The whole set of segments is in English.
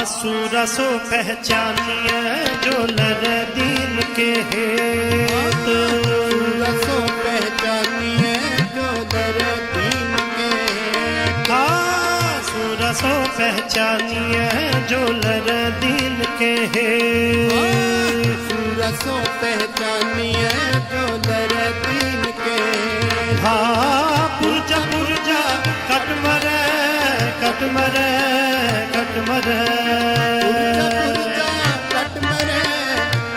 सूरसो पहचानिए जो लर दीन के हेत, सूरसो पहचानिए जो लर दीन के हेत, सूरसो पहचानिए जो लर दीन के हेत, सूरसो पहचानिए जो लर दीन के हेत। पुरजा पुरजा कट मरे कट मरे कट मरे, कट मरे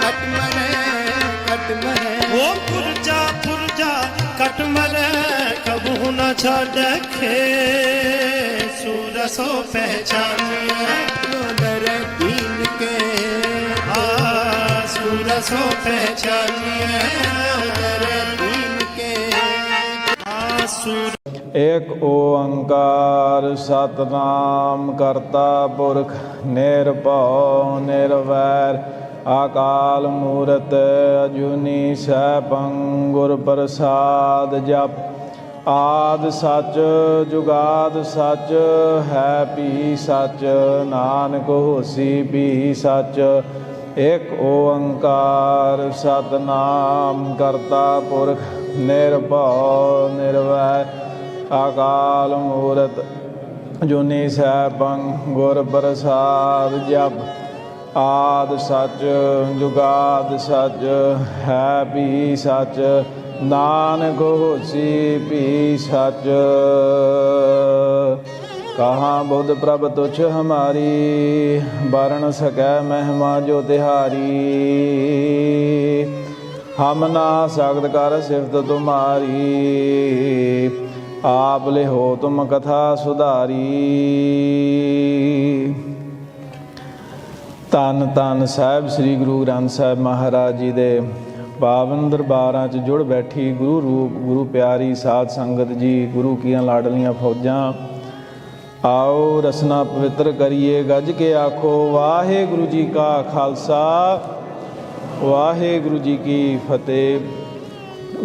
कट मरे कट मरे, ओ पुरजा पुरजा कट मरे कबू न छाड़े खे, सूरसो पहचानिए जो लर दीन के, सूरसो पहचानिए लर दीन के। एक ओंकार सतनाम करता पुरख निरभਉ निरवैर अकाल मूरत अजूनी सैभं गुर प्रसाद जप, आद सच जुगाद सच है भी सच, नानक होसी भी सच। एक ओंकार सतनाम करता पुरख निरभਉ निरवैर अकाल मूरत अजूनी सैभं गुर प्रसाद जप, आद सच जुगाद सच है भी सच, नानक होसी भी सच। कहाँ बुध प्रभ तुच्छ हमारी, बरन सकै महिमा जो तिहारी, हम ना सकत कर सिफत तुम्हारी, आप लिहो तुम कथा सुधारी। ਧੰਨ ਧੰਨ ਸਾਹਿਬ ਸ੍ਰੀ ਗੁਰੂ ਗ੍ਰੰਥ ਸਾਹਿਬ ਮਹਾਰਾਜ ਜੀ ਦੇ ਪਾਵਨ ਦਰਬਾਰਾਂ 'ਚ ਜੁੜ ਬੈਠੀ ਗੁਰੂ ਰੂਪ ਗੁਰੂ ਪਿਆਰੀ ਸਾਧ ਸੰਗਤ ਜੀ, ਗੁਰੂ ਕੀਆਂ ਲਾਡਲੀਆਂ ਫੌਜਾਂ, ਆਓ ਰਸਨਾ ਪਵਿੱਤਰ ਕਰੀਏ ਗੱਜ ਕੇ ਆਖੋ ਵਾਹਿਗੁਰੂ ਜੀ ਕਾ ਖਾਲਸਾ ਵਾਹਿਗੁਰੂ ਜੀ ਕੀ ਫਤਿਹ।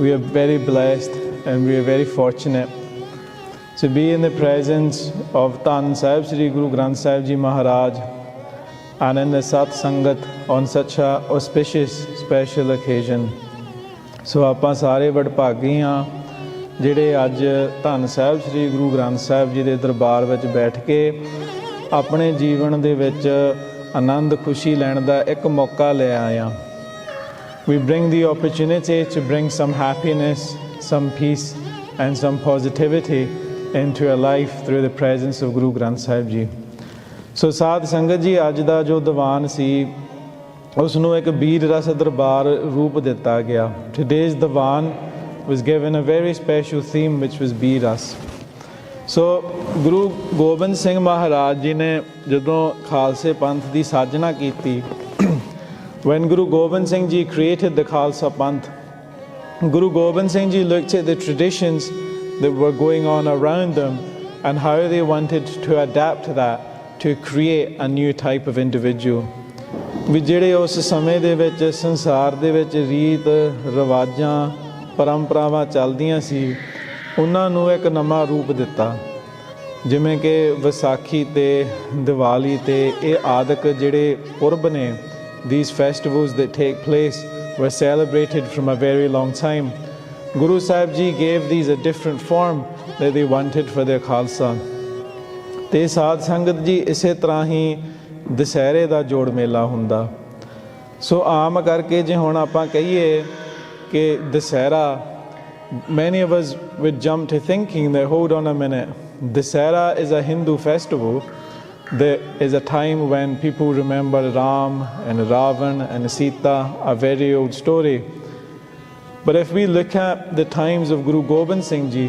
We are very blessed and we are very fortunate to be in the presence of ਧੰਨ ਸਾਹਿਬ ਸ੍ਰੀ ਗੁਰੂ ਗ੍ਰੰਥ ਸਾਹਿਬ ਜੀ ਮਹਾਰਾਜ and in the Sat Sangat on such a auspicious special occasion. So ਆਪਾਂ ਸਾਰੇ ਵਡਭਾਗੀ ਹਾਂ ਜਿਹੜੇ ਅੱਜ ਧੰਨ ਸਾਹਿਬ ਸ੍ਰੀ ਗੁਰੂ ਗ੍ਰੰਥ ਸਾਹਿਬ ਜੀ ਦੇ ਦਰਬਾਰ ਵਿੱਚ ਬੈਠ ਕੇ ਆਪਣੇ ਜੀਵਨ ਦੇ ਵਿੱਚ ਆਨੰਦ ਖੁਸ਼ੀ ਲੈਣ ਦਾ ਇੱਕ ਮੌਕਾ ਲੈ ਆਏ ਹਾਂ। We bring the opportunity to bring some happiness, some peace and some positivity into our life through the presence of Guru Granth Sahib Ji. ਸੋ ਸਾਧ ਸੰਗਤ ਜੀ, ਅੱਜ ਦਾ ਜੋ ਦੀਵਾਨ ਸੀ ਉਸ ਨੂੰ ਇੱਕ ਬੀਰ ਰਸ ਦਰਬਾਰ ਰੂਪ ਦਿੱਤਾ ਗਿਆ। Today's Diwan was given a very special theme which was ਬੀਰ ਰਸ। ਸੋ ਗੁਰੂ ਗੋਬਿੰਦ ਸਿੰਘ ਮਹਾਰਾਜ ਜੀ ਨੇ ਜਦੋਂ ਖਾਲਸੇ ਪੰਥ ਦੀ ਸਾਜਨਾ ਕੀਤੀ, when Guru Gobind Singh Ji created the Khalsa Panth, Guru Gobind Singh Ji looked at the traditions that were going on around them and how they wanted to adapt that to create a new type of individual. ਵੀ ਜਿਹੜੇ ਉਸ ਸਮੇਂ ਦੇ ਵਿੱਚ ਸੰਸਾਰ ਦੇ ਵਿੱਚ ਰੀਤ ਰਿਵਾਜ਼ਾਂ ਪਰੰਪਰਾਵਾਂ ਚੱਲਦੀਆਂ ਸੀ ਉਹਨਾਂ ਨੂੰ ਇੱਕ ਨਵਾਂ ਰੂਪ ਦਿੱਤਾ। ਜਿਵੇਂ ਕਿ ਵਿਸਾਖੀ ਤੇ ਦੀਵਾਲੀ ਤੇ ਇਹ ਆਦਿਕ ਜਿਹੜੇ ਪੁਰਬ ਨੇ, these festivals that take place were celebrated from a very long time. Guru Sahib Ji gave these a different form that they wanted for their Khalsa. ਤੇ ਸਾਧ ਸੰਗਤ ਜੀ ਇਸੇ ਤਰ੍ਹਾਂ ਹੀ ਦੁਸਹਿਰੇ ਦਾ ਜੋੜ ਮੇਲਾ ਹੁੰਦਾ। ਸੋ ਆਮ ਕਰਕੇ ਜੇ ਹੁਣ ਆਪਾਂ ਕਹੀਏ ਕਿ Dussehra, many of us would jump to thinking that hold on a minute, Dussehra is a Hindu festival. There is a time when people remember Ram and Ravan and Sita, a very old story. But if we look at the times of Guru Gobind Singh Ji,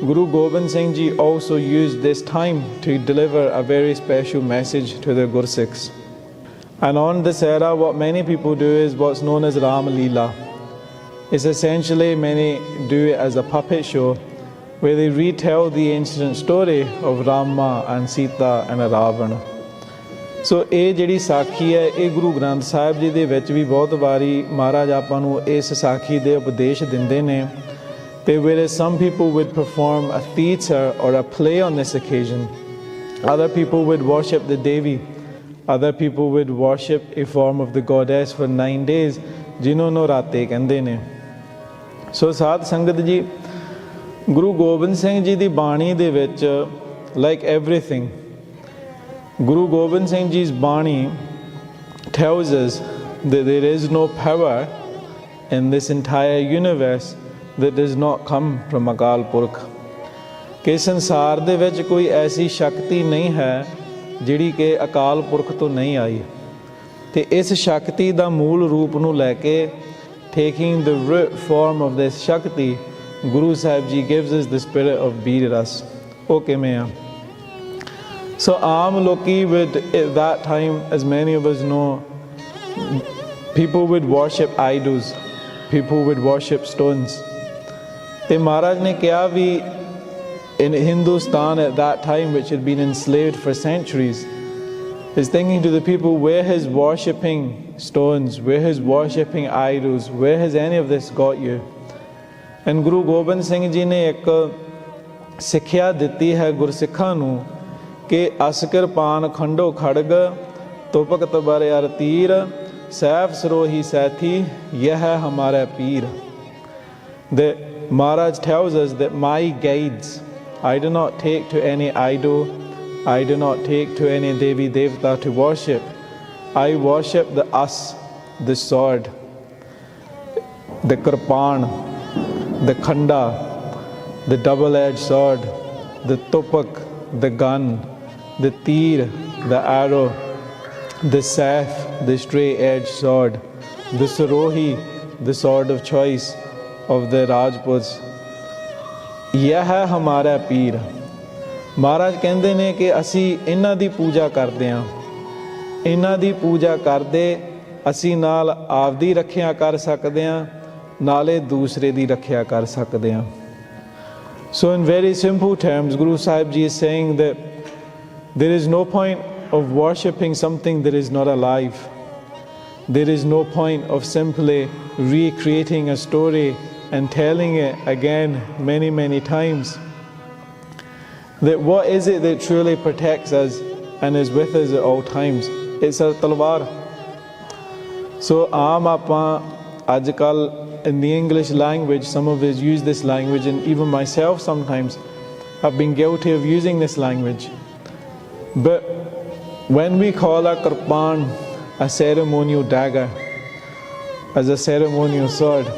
Guru Gobind Singh Ji also used this time to deliver a very special message to their Gursikhs. And on Dussehra, what many people do is what's known as Ram Leela. It's essentially, many do it as a puppet show where they retell the ancient story of Rama and Sita and Ravana. ਸੋ ਇਹ ਜਿਹੜੀ ਸਾਖੀ ਹੈ ਇਹ ਗੁਰੂ ਗ੍ਰੰਥ ਸਾਹਿਬ ਜੀ ਦੇ ਵਿੱਚ ਵੀ ਬਹੁਤ ਵਾਰੀ ਮਹਾਰਾਜ ਆਪਾਂ ਨੂੰ ਇਸ ਸਾਖੀ ਦੇ ਉਪਦੇਸ਼ ਦਿੰਦੇ ਨੇ। ਤੇ whereas some people would perform a theatre or a play on this occasion, other people would worship the Devi, other people would worship a form of the goddess for 9 days, जिन्हों नवराते कहंदे ने। सो साध संगत जी, गुरु गोबिंद सिंह जी दी बाणी दे विच, like everything, Guru Gobind Singh Ji's Bani tells us that there is no power in this entire universe that does not come from Akal Purkh। कि संसार दे विच कोई ऐसी शक्ति नहीं है जिहड़ी कि अकाल पुरख तो नहीं आई। ते इस शक्ति दा मूल रूप नूं लैके, taking the root form of this Shakti, Guru Saheb Ji gives us the spirit of Beer Ras। ओ किवें आ? So aam loki would, at that time, as many of us know, people would worship idols, people would worship stones। ਤੇ Maharaj ਨੇ ਕਿਹਾ ਵੀ in Hindustan at that time, which had been enslaved for centuries, is thinking to the people, where has worshipping stones, where has worshipping idols, where has any of this got you? And Guru Gobind Singh Ji ne ek ਸਿੱਖਿਆ ਦਿੱਤੀ ਹੈ ਗੁਰਸਿੱਖਾਂ ਨੂੰ कि अस कृपान खंडो खड़ग तोपक तबर अर तीर सैफ सरोही सैथी यह है हमारा पीर। That Maharaj tells us that my guides, I do not take to any idol, I do not take to any Devi Devta to worship. I worship the As, the sword, the Kirpaan, the Khanda, the double-edged sword, the Topak, the gun, the teer, the arrow, the saif, the straight-edged sword, the sarohi, the sword of choice of the Rajputs। यह है हमारा पीर। महाराज कहते हैं कि असी इन्हां दी पूजा करते हैं, इन्हां दी पूजा करदे असी नाल आपदी रखिया कर सकते हैं, नाले दूसरे दी रखिया कर सकते हैं। So in very simple terms, Guru Sahib Ji is saying that there is no point of worshipping something that is not alive. There is no point of simply recreating a story and telling it again many, many times. That what is it that truly protects us and is with us at all times? It's our talwar. So aam aapa ajkal in the English language, some of us use this language, and even myself sometimes have been guilty of using this language. But when we call a kirpaan a ceremonial dagger, as a ceremonial sword,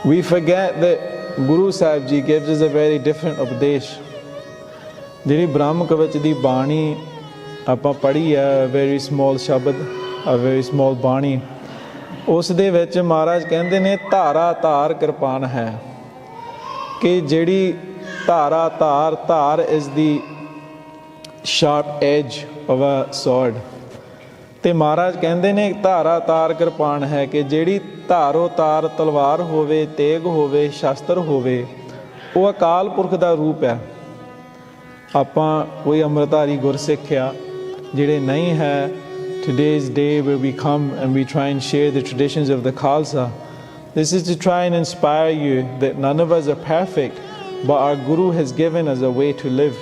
we forget that Guru Sahib Ji gives us a very different upadesh। ਜਿਹੜੀ ਬ੍ਰਹਮ ਕਵਚ ਦੀ ਬਾਣੀ ਆਪਾਂ ਪੜ੍ਹੀ ਹੈ, very small ਸ਼ਬਦ, a very small ਬਾਣੀ, ਉਸ ਦੇ ਵਿੱਚ ਮਹਾਰਾਜ ਕਹਿੰਦੇ ਨੇ ਧਾਰਾ ਧਾਰ ਕਿਰਪਾਨ ਹੈ। ਕਿ ਜਿਹੜੀ ਧਾਰਾ ਧਾਰ is the sharp edge of a sword। ਤੇ ਮਹਾਰਾਜ ਕਹਿੰਦੇ ਨੇ ਧਾਰਾ ਤਾਰ ਕਿਰਪਾਨ ਹੈ ਕਿ ਜਿਹੜੀ ਧਾਰੋ ਤਾਰ ਤਲਵਾਰ ਹੋਵੇ, ਤੇਗ ਹੋਵੇ, ਸ਼ਸਤਰ ਹੋਵੇ, ਉਹ ਅਕਾਲ ਪੁਰਖ ਦਾ ਰੂਪ ਹੈ। ਆਪਾਂ ਕੋਈ ਅੰਮ੍ਰਿਤਧਾਰੀ ਗੁਰਸਿੱਖ ਆ ਜਿਹੜੇ ਨਹੀਂ ਹੈ, today's day where we come and we try and share the traditions of the Khalsa, this is to try and inspire you that none of us are perfect, but our Guru has given us a way to live.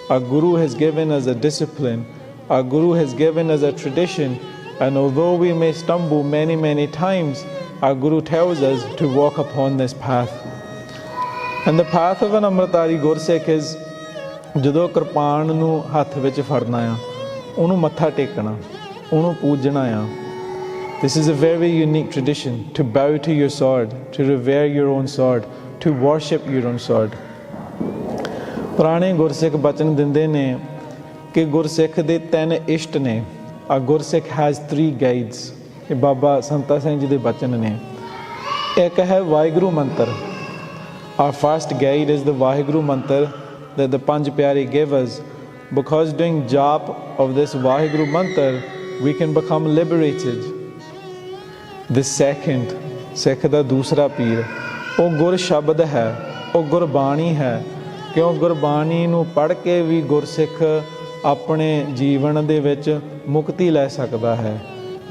Our Guru has given us a discipline. Our Guru has given us a tradition. And although we may stumble many, many times, our Guru tells us to walk upon this path. And the path of an Amritari Gursikh is ਜਦੋਂ ਕਿਰਪਾਨ ਨੂੰ ਹੱਥ ਵਿੱਚ ਫੜਨਾ ਆ, ਉਹਨੂੰ ਮੱਥਾ ਟੇਕਣਾ, ਉਹਨੂੰ ਪੂਜਣਾ ਆ। This is a very unique tradition, to bow to your sword, to revere your own sword, to worship your own sword। ਪੁਰਾਣੇ ਗੁਰਸਿੱਖ ਬਚਨ ਦਿੰਦੇ ਨੇ ਕਿ ਗੁਰਸਿੱਖ ਦੇ 3 ਇਸ਼ਟ ਨੇ। ਆ ਗੁਰਸਿੱਖ ਹੈਜ਼ 3 ਗਾਈਡਸ। ਇਹ ਬਾਬਾ ਸੰਤਾ ਸਿੰਘ ਜੀ ਦੇ ਬਚਨ ਨੇ। ਇੱਕ ਹੈ ਵਾਹਿਗੁਰੂ ਮੰਤਰ। Our first guide is the Waheguru mantra that the Panj Pyare give us, because doing jap of this Waheguru mantra we can become liberated। The second, Sikh ਦਾ ਦੂਸਰਾ ਪੀਰ, ਉਹ ਗੁਰ ਸ਼ਬਦ ਹੈ, ਉਹ ਗੁਰਬਾਣੀ ਹੈ। ਕਿਉਂ ਗੁਰਬਾਣੀ ਨੂੰ ਪੜ੍ਹ ਕੇ ਵੀ ਗੁਰਸਿੱਖ ਆਪਣੇ ਜੀਵਨ ਦੇ ਵਿੱਚ ਮੁਕਤੀ ਲੈ ਸਕਦਾ ਹੈ।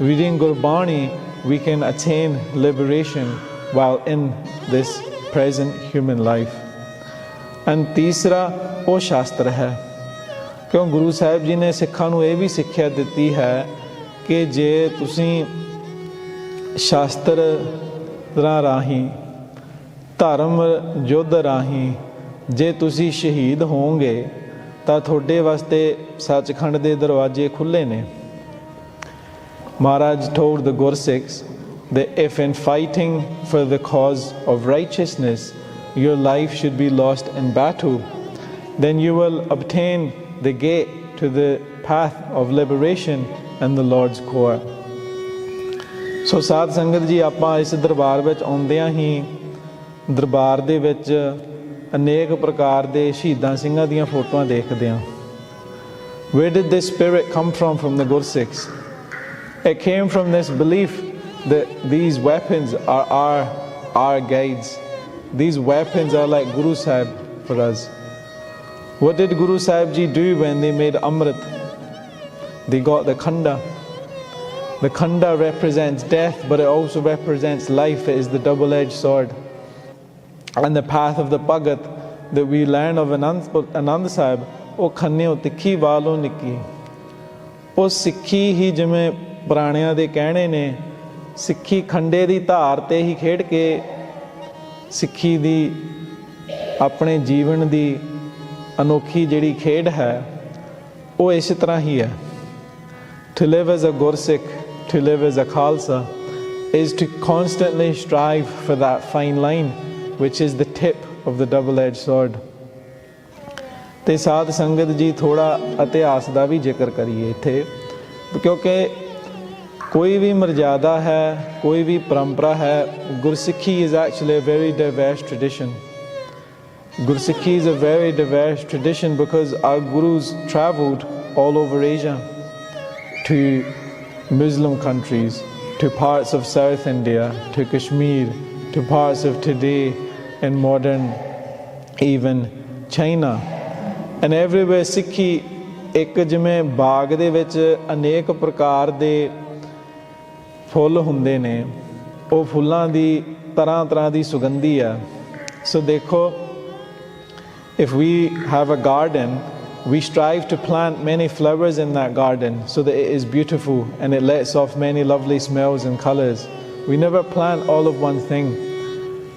Reading Gurbani we can attain liberation while in this present human life। And तीसरा वो शास्त्र है। क्यों गुरु साहिब जी ने सिखां नूं ਇਹ भी सिक्ख्या ਦਿੱਤੀ है कि जे तुसीं शास्त्रां राहीं धर्म युद्ध राहीं जे तुसीं शहीद होवोगे तां तुहाडे वास्ते सचखंड दे दरवाजे खुले ने। Maharaj told the Gursikhs that if in fighting for the cause of righteousness your life should be lost in battle, then you will obtain the gate to the path of liberation and the Lord's court. So ਸਾਧ ਸੰਗਤ ਜੀ, ਆਪਾਂ ਇਸ ਦਰਬਾਰ ਵਿੱਚ ਆਉਂਦਿਆਂ ਹੀ ਦਰਬਾਰ ਦੇ ਵਿੱਚ ਅਨੇਕ ਪ੍ਰਕਾਰ ਦੇ ਸ਼ਹੀਦਾਂ ਸਿੰਘਾਂ ਦੀਆਂ ਫੋਟੋਆਂ ਦੇਖਦੇ ਹਾਂ। Where did this spirit come from the Gursikhs? It came from this belief that these weapons are our guides. These weapons are like Guru Sahib for us. What did Guru Saaheb Jee do when they made Amrit? They got the khanda. The khanda represents death, but it also represents life. It is the double-edged sword. And the path of the Bhagat that we learn of Anand Sahib, ਉਹ ਖੰਨੇ ਉਹ ਤਿੱਖੀ ਵਾਲੋਂ ਨਿੱਕੀ। ਉਹ ਸਿੱਖੀ ਹੀ ਜਿਵੇਂ ਪੁਰਾਣਿਆਂ ਦੇ ਕਹਿਣੇ ਨੇ, ਸਿੱਖੀ ਖੰਡੇ ਦੀ ਧਾਰ ਤੇ ਹੀ ਖੇਡ ਕੇ ਸਿੱਖੀ ਦੀ ਆਪਣੇ ਜੀਵਨ ਦੀ ਅਨੋਖੀ ਜਿਹੜੀ ਖੇਡ ਹੈ ਉਹ ਇਸ ਤਰ੍ਹਾਂ ਹੀ ਹੈ। To live as a Gursikh, to live as a Khalsa, is to constantly strive for that fine line, which is the tip of the double-edged sword. ਤੇ ਸਾਧ ਸੰਗਤ ਜੀ, ਥੋੜਾ ਇਤਿਹਾਸ ਦਾ ਵੀ ਜ਼ਿਕਰ ਕਰੀਏ ਇੱਥੇ, ਕਿਉਂਕਿ ਕੋਈ ਵੀ ਮਰਜ਼ਾਦਾ ਹੈ, ਕੋਈ ਵੀ ਪਰੰਪਰਾ ਹੈ, ਗੁਰਸਿੱਖੀ is actually a very diverse tradition. Gursikhi is a very diverse tradition because our gurus travelled all over Asia, to Muslim countries, to parts of South India, to Kashmir, to parts of today in modern even China. And everywhere Sikhi ਇੱਕ ਜਿਵੇਂ ਬਾਗ ਦੇ ਵਿੱਚ ਅਨੇਕ ਪ੍ਰਕਾਰ ਦੇ ਫੁੱਲ ਹੁੰਦੇ ਨੇ, ਉਹ ਫੁੱਲਾਂ ਦੀ ਤਰ੍ਹਾਂ ਤਰ੍ਹਾਂ ਦੀ ਸੁਗੰਧੀ ਆ। ਸੋ ਦੇਖੋ, if we have a garden, we strive to plant many flowers in that garden so that it is beautiful and it lets off many lovely smells and colours. We never plant all of one thing.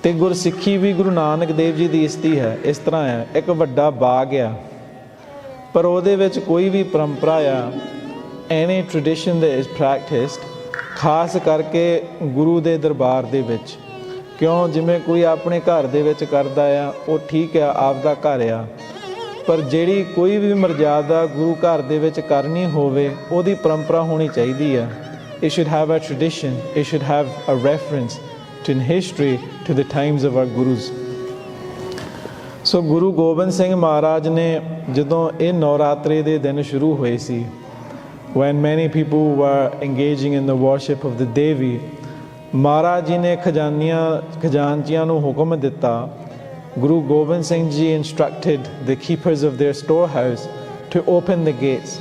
ਤੇ ਗੁਰਸਿੱਖੀ ਵੀ ਗੁਰੂ ਨਾਨਕ ਦੇਵ ਜੀ ਦੀ ਇਸਤੀ ਹੈ, ਇਸ ਤਰ੍ਹਾਂ ਹੈ, ਇੱਕ ਵੱਡਾ ਬਾਗ ਆ, ਪਰ ਉਹਦੇ ਵਿੱਚ ਕੋਈ ਵੀ ਪਰੰਪਰਾ ਆ, any tradition that is practiced, ਖਾਸ ਕਰਕੇ ਗੁਰੂ ਦੇ ਦਰਬਾਰ ਦੇ ਵਿੱਚ। ਕਿਉਂ? ਜਿਵੇਂ ਕੋਈ ਆਪਣੇ ਘਰ ਦੇ ਵਿੱਚ ਕਰਦਾ ਆ, ਉਹ ਠੀਕ ਆ, ਆਪਦਾ ਘਰ ਆ, ਪਰ ਜਿਹੜੀ ਕੋਈ ਵੀ ਮਰਜ਼ਾਦਾ ਗੁਰੂ ਘਰ ਦੇ ਵਿੱਚ ਕਰਨੀ ਹੋਵੇ, ਉਹਦੀ ਪਰੰਪਰਾ ਹੋਣੀ ਚਾਹੀਦੀ ਆ। It should have a tradition, it should have a reference to history, to the times of our gurus. ਸੋ ਗੁਰੂ ਗੋਬਿੰਦ ਸਿੰਘ ਮਹਾਰਾਜ ਨੇ ਜਦੋਂ ਇਹ ਨਵਰਾਤਰੇ ਦੇ ਦਿਨ ਸ਼ੁਰੂ ਹੋਏ ਸੀ, when many people were engaging in the worship of the Devi, Maharaj ji ਨੇ ਖਜ਼ਾਨਚੀਆਂ ਨੂੰ ਹੁਕਮ ਦਿੱਤਾ। Guru Gobind Singh ji instructed the keepers of their storehouse to open the gates.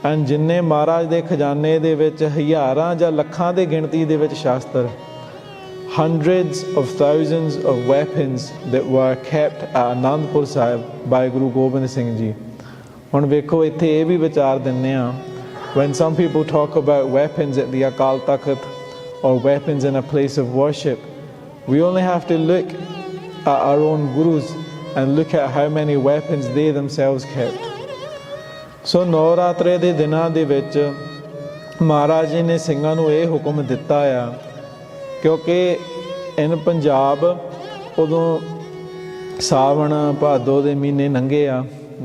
and ਜਿੰਨੇ ਮਹਾਰਾਜ ਦੇ ਖਜ਼ਾਨੇ ਦੇ ਵਿੱਚ ਹਜ਼ਾਰਾਂ ਜਾਂ ਲੱਖਾਂ ਦੇ ਗਿਣਤੀ ਦੇ ਵਿੱਚ ਸ਼ਾਸਤਰ, hundreds of thousands of weapons that were kept at Anandpur Sahib by Guru Gobind Singh Ji. ਹੁਣ ਵੇਖੋ, ਇੱਥੇ ਇਹ ਵੀ ਵਿਚਾਰ ਦਿੰਦੇ ਹਾਂ, when some people talk about weapons at the Akal Takht or weapons in a place of worship, we only have to look at our own gurus and look at how many weapons they themselves kept. So ਨਵਰਾਤਰੇ ਦੇ ਦਿਨਾਂ ਦੇ ਵਿੱਚ ਮਹਾਰਾਜ ਜੀ ਨੇ ਸਿੰਘਾਂ ਨੂੰ ਇਹ ਹੁਕਮ ਦਿੱਤਾ ਆ, ਕਿਉਂਕਿ ਇਨ ਪੰਜਾਬ ਉਦੋਂ ਸਾਵਣ ਭਾਦੋ ਦੇ ਮਹੀਨੇ ਲੰਘੇ ਆ।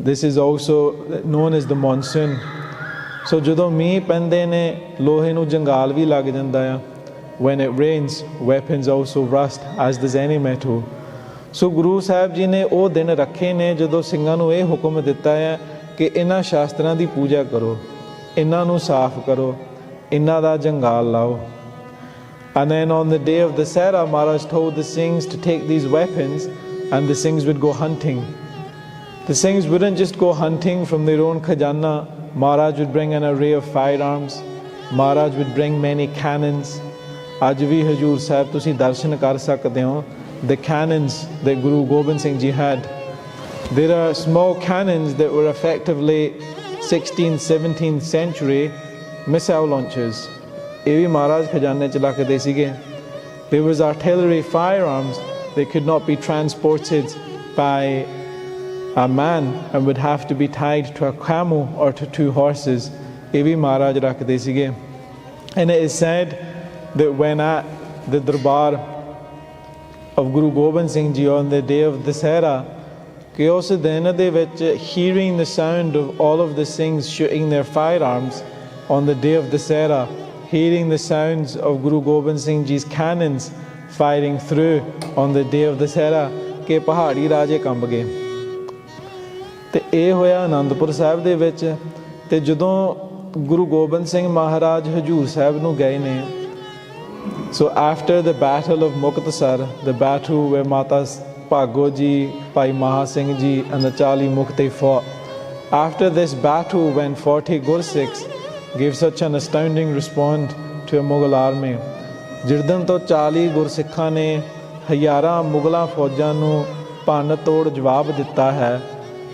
This is also known as the monsoon. So ਜਦੋਂ ਮੀਂਹ ਪੈਂਦੇ ਨੇ, ਲੋਹੇ ਨੂੰ ਜੰਗਾਲ ਵੀ ਲੱਗ ਜਾਂਦਾ ਆ। When it rains, weapons also rust, as does any metal. ਸੋ ਗੁਰੂ ਸਾਹਿਬ ਜੀ ਨੇ ਉਹ ਦਿਨ ਰੱਖੇ ਨੇ ਜਦੋਂ ਸਿੰਘਾਂ ਨੂੰ ਇਹ ਹੁਕਮ ਦਿੱਤਾ ਹੈ ਕਿ ਇਹਨਾਂ ਸ਼ਾਸਤਰਾਂ ਦੀ ਪੂਜਾ ਕਰੋ, ਇਹਨਾਂ ਨੂੰ ਸਾਫ਼ ਕਰੋ, ਇਹਨਾਂ ਦਾ ਜੰਗਾਲ ਲਾਓ। And then on the day of the Sera, Maharaj told the Singhs to take these weapons and the Singhs would go hunting. The Singhs wouldn't just go hunting from their own khajana. Maharaj would bring an array of firearms. Maharaj would bring many cannons. ਅੱਜ ਵੀ ਹਜ਼ੂਰ ਸਾਹਿਬ ਤੁਸੀਂ ਦਰਸ਼ਨ ਕਰ ਸਕਦੇ ਹੋ, the cannons that Guru Gobind Singh Ji had. There are small cannons that were effectively 16th, 17th century missile launchers. ਇਹ ਵੀ ਮਹਾਰਾਜ ਖਜ਼ਾਨੇ ਚ ਰੱਖਦੇ ਸੀਗੇ. There was artillery firearms that could not be transported by a man and would have to be tied to a camel or to 2 horses. ਇਹ ਵੀ ਮਹਾਰਾਜ ਰੱਖਦੇ ਸੀਗੇ. And it is said that when at the darbar of Guru Gobind Singh Ji on the day of Dasera, ਕਿ ਉਸ ਦਿਨ ਦੇ ਵਿੱਚ hearing the sound of all of the Singhs shooting their firearms on the day of Dasera, hearing the sounds of Guru Gobind Singh Ji's cannons firing through on the day of Dasera, ਕਿ ਪਹਾੜੀ ਰਾਜੇ ਕੰਬ ਗਏ. ਤੇ ਇਹ ਹੋਇਆ ਆਨੰਦਪੁਰ ਸਾਹਿਬ ਦੇ ਵਿੱਚ. ਤੇ ਜਦੋਂ ਗੁਰੂ ਗੋਬਿੰਦ ਸਿੰਘ ਮਹਾਰਾਜ ਹਜੂਰ ਸਾਹਿਬ ਨੂੰ ਗਏ ਨੇ, so after the battle of Muktsar, the battle where Mata Bhago Ji, Bhai Maha Singh Ji and the 40 Mukti fought, after this battle when 40 Gursikhs gave such an astounding response to a Mughal army, ਜਿਰਦਨ ਤੋਂ 40 ਗੁਰਸਿੱਖਾਂ ਨੇ ਹਜ਼ਾਰਾਂ ਮੁਗਲਾਂ ਫੌਜਾਂ ਨੂੰ ਭੰਨ ਤੋੜ ਜਵਾਬ ਦਿੱਤਾ ਹੈ.